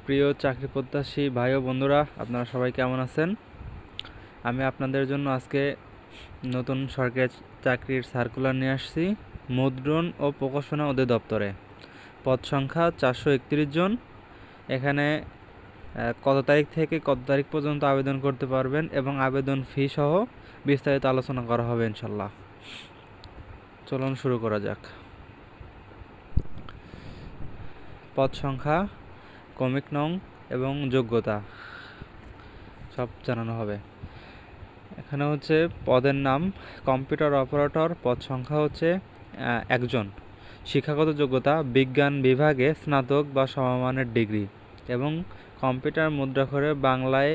প্রিয় চাকরি প্রত্যাশী ভাই ও বন্ধুরা, আপনারা সবাই কেমন আছেন? আমি আপনাদের জন্য আজকে নতুন সরকারি চাকরির সার্কুলার নিয়ে আসছি মুদ্রণ ও প্রকাশনা অধিদপ্তরে। পদ সংখ্যা 431 জন। এখানে কত তারিখ থেকে কত তারিখ পর্যন্ত আবেদন করতে পারবেন এবং আবেদন ফি সহ বিস্তারিত আলোচনা করা হবে ইনশাল্লাহ। চলুন শুরু করা যাক। পদ সংখ্যা, ক্রমিক নং এবং যোগ্যতা সব জানানো হবে। এখানে হচ্ছে পদের নাম কম্পিউটার অপারেটর, পদ সংখ্যা হচ্ছে 1 জন। শিক্ষাগত যোগ্যতা বিজ্ঞান বিভাগে স্নাতক বা সমমানের ডিগ্রি এবং কম্পিউটার মুদ্রাক্ষরে বাংলায়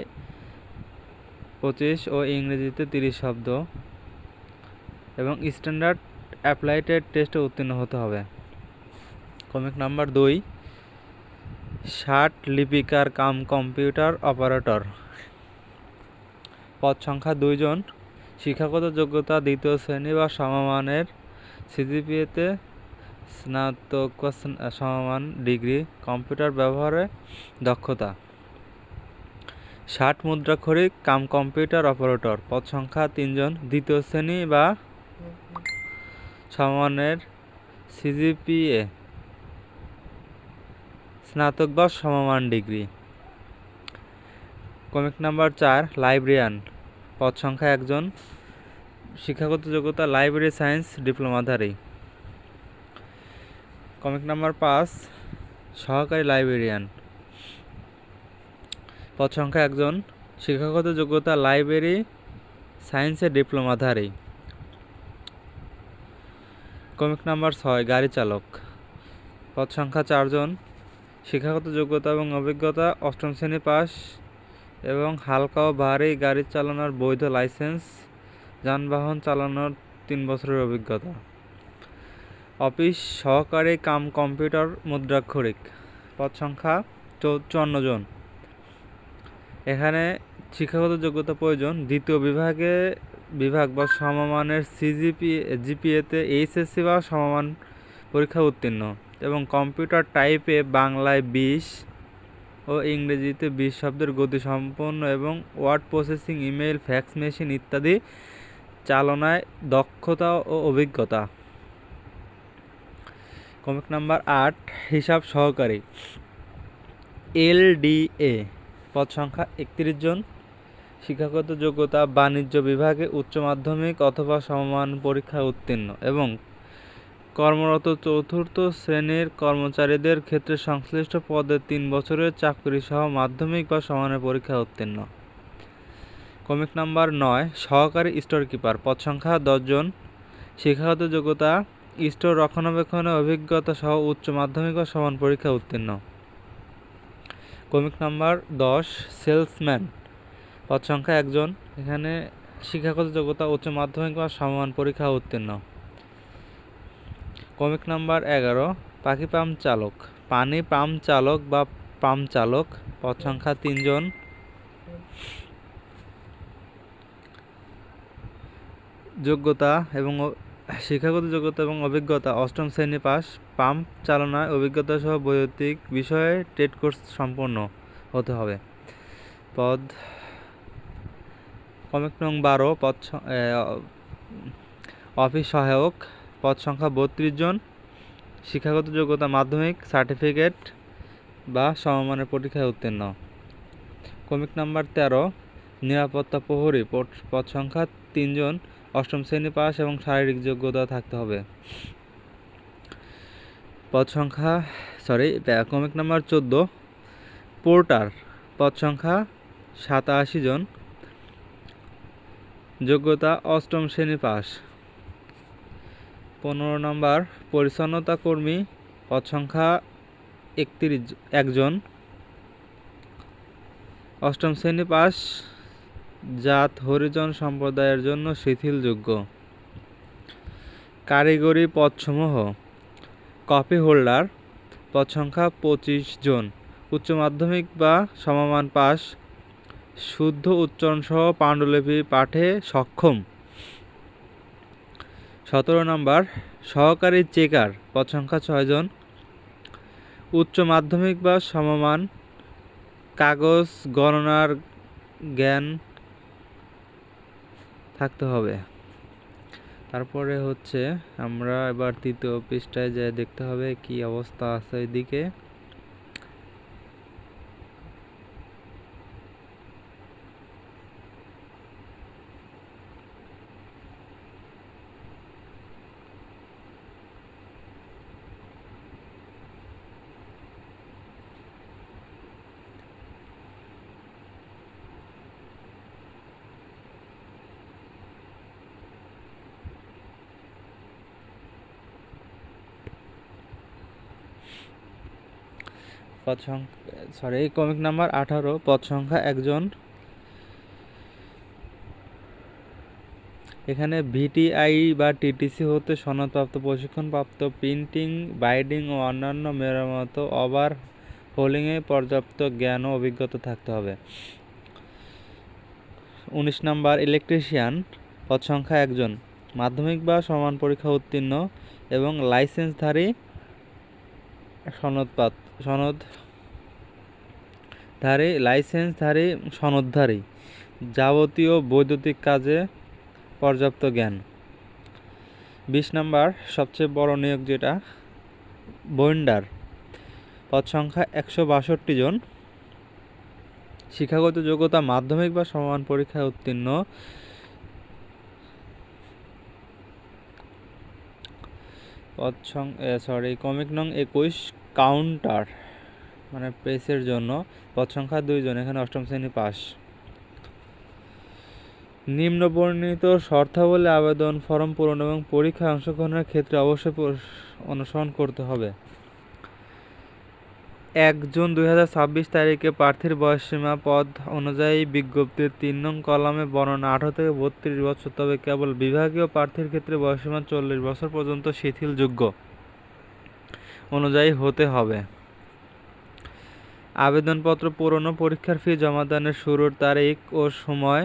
25 ও ইংরেজিতে 30 শব্দ এবং স্ট্যান্ডার্ড অ্যাপ্লাইড টেস্টে উত্তীর্ণ হতে হবে। ক্রমিক নাম্বার 2, ষাট লিপিকার কাম কম্পিউটার অপারেটর, পদ সংখ্যা 2 জন। শিক্ষাগত যোগ্যতা দ্বিতীয় শ্রেণী বা সমমানের, সিজিপিএতে স্নাতক বা সমমান ডিগ্রি, কম্পিউটার ব্যবহারে দক্ষতা। 60 মুদ্রাক্ষরিক কাম কম্পিউটার অপারেটর, পদ সংখ্যা 3 জন। দ্বিতীয় শ্রেণী বা সমমানের, সিজিপিএ স্নাতক বা সমমান ডিগ্রি। ক্রমিক নাম্বার 4, লাইব্রেরিয়ান, পদ সংখ্যা 1 জন। শিক্ষাগত যোগ্যতা লাইব্রেরি সায়েন্স ডিপ্লোমাধারী। ক্রমিক নাম্বার 5, সহকারী লাইব্রেরিয়ান, পদ সংখ্যা 1 জন। শিক্ষাগত যোগ্যতা লাইব্রেরি সায়েন্সের ডিপ্লোমাধারী। ক্রমিক নাম্বার 6, গাড়ি চালক, পদ সংখ্যা 4 জন। শিক্ষাগত যোগ্যতা এবং অভিজ্ঞতা 8ম শ্রেণী পাস এবং হালকা ও ভারী গাড়ি চালানোর বৈধ লাইসেন্স, যানবাহন চালানোর 3 বছরের অভিজ্ঞতা। অফিস সহকারী কাম কম্পিউটার মুদ্রাক্ষরিক, পদ সংখ্যা 54 জন। এখানে শিক্ষাগত যোগ্যতা প্রয়োজন দ্বিতীয় বিভাগ বা সমমানের জিপিএতে এইচএসসি বা সমমান পরীক্ষা উত্তীর্ণ এবং কম্পিউটার টাইপে বাংলায় 20 ও ইংরেজিতে 20 শব্দের গতি সম্পন্ন এবং word processing, email, fax machine ইত্যাদি চালনায় দক্ষতা ও অভিজ্ঞতা। ক্রমিক নাম্বার 8, হিসাব সহকারী এলডিএ, পদ সংখ্যা 31 জন। শিক্ষাগত যোগ্যতা বাণিজ্য বিভাগে উচ্চ মাধ্যমিক অথবা সমমান পরীক্ষায় উত্তীর্ণ এবং কর্মরত চতুর্থ শ্রেণীর কর্মচারীদের ক্ষেত্রে সংশ্লিষ্ট পদে 3 বছরের চাকরি সহ মাধ্যমিক বা সমানের পরীক্ষায় উত্তীর্ণ। ক্রমিক নাম্বার 9, সহকারী স্টোর কিপার, পদ সংখ্যা 10 জন। শিক্ষাগত যোগ্যতা স্টোর রক্ষণাবেক্ষণে অভিজ্ঞতা সহ উচ্চ মাধ্যমিক বা সমান পরীক্ষা উত্তীর্ণ। ক্রমিক নাম্বার 10, সেলসম্যান, পদ সংখ্যা 1 জন। এখানে শিক্ষাগত যোগ্যতা উচ্চ মাধ্যমিক বা সমমান পরীক্ষা উত্তীর্ণ। ক্রমিক নাম্বার 11, পানি পাম্প চালক বা পাম্প চালক, পদ সংখ্যা 3 জন। যোগ্যতা এবং শিক্ষাগত যোগ্যতা এবং অভিজ্ঞতা 8ম শ্রেণী পাস, পাম্প চালনায় অভিজ্ঞতা সহ বৈদ্যুতিক বিষয়ে ট্রেড কোর্স সম্পন্ন হতে হবে। ক্রমিক নং 12, অফিস সহায়ক, পদ সংখ্যা 32 জন। শিক্ষাগত যোগ্যতা মাধ্যমিক সার্টিফিকেট বা সমমানের পরীক্ষায় উত্তীর্ণ। ক্রমিক নাম্বার 13, নিরাপত্তা প্রহরী, পদ সংখ্যা 3 জন। 8ম শ্রেণী পাস এবং শারীরিক যোগ্যতা থাকতে হবে। ক্রমিক নাম্বার 14, পোর্টার, পদ সংখ্যা 87 জন। যোগ্যতা 8ম শ্রেণী পাস। 15 নম্বর, পরিচ্ছন্নতা কর্মী, পদ সংখ্যা 1 জন। 8ম শ্রেণী পাস, জাত হরিজন সম্প্রদায়ের জন্য শিথিলযোগ্য। কারিগরি পদসমূহ কপি হোল্ডার, পদ সংখ্যা 25 জন। উচ্চ মাধ্যমিক বা সমমান পাস, শুদ্ধ উচ্চারণ সহ পাণ্ডুলিপি পাঠে সক্ষম। 17 নম্বর, সহকারী চেকার, পদ সংখ্যা 6 জন। উচ্চ মাধ্যমিক বা সমমান কাগজ গণনার জ্ঞান থাকতে হবে। তারপরে হচ্ছে আমরা এবার তৃতীয় পৃষ্ঠায় যেয়ে দেখতে হবে কি অবস্থা আছে এদিকে। কমিক নাম্বার 18, পদ সংখ্যা একজন। এখানে ভিটিআই বা টিটিসি হতে সনদপ্রাপ্ত, প্রশিক্ষণপ্রাপ্ত, প্রিন্টিং, বাইন্ডিং ও অন্যান্য মেরামত ওভার হোলিংয়ে পর্যাপ্ত জ্ঞান ও অভিজ্ঞতা থাকতে হবে। 19 নাম্বার ইলেকট্রিশিয়ান, পদ সংখ্যা একজন, মাধ্যমিক বা সমান পরীক্ষা উত্তীর্ণ এবং লাইসেন্সধারী সনদধারী যাবতীয় বৈদ্যুতিক কাজে পর্যাপ্ত জ্ঞান। 20 নাম্বার সবচেয়ে বড় নিয়োগ যেটা, বন্ডার, পদ সংখ্যা 162 জন, শিক্ষাগত যোগ্যতা মাধ্যমিক বা সমান পরীক্ষায় উত্তীর্ণ, কমিক নং 21, কাউন্টার মানে প্রেসের জন্য, পদ সংখ্যা 2 জন, এখানে অষ্টম শ্রেণী পাস। নিম্ন বর্ণিত শর্তাবলী আবেদন ফরম পূরণ এবং পরীক্ষায় অংশগ্রহণের ক্ষেত্রে অবশ্যই অনুসরণ করতে হবে। 1 জুন 2026 তারিখে প্রার্থীর বয়সসীমা পদ অনুযায়ী বিজ্ঞপ্তির 3 নং কলামে বর্ণনা 18 থেকে 32 বছর, তবে কেবল বিভাগীয় প্রার্থীর ক্ষেত্রে বয়সসীমা 40 বছর পর্যন্ত শিথিলযোগ্য অনুযায়ী হতে হবে। আবেদনপত্র পূরণ ও পরীক্ষার ফি জমাদানের শুরুর তারিখ ও সময়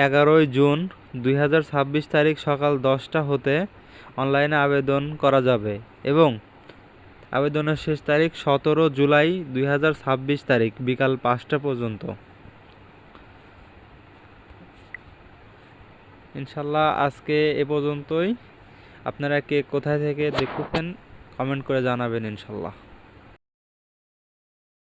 11 জুন 2026 তারিখ সকাল 10টা হতে অনলাইনে আবেদন করা যাবে এবং আবেদনের শেষ তারিখ 17 জুলাই 2026 তারিখ বিকাল 5টা পর্যন্ত। ইনশাল্লাহ আজকে এ পর্যন্তই। আপনারা কে কোথায় থেকে দেখতেছেন কমেন্ট করে জানাবেন ইনশাল্লাহ।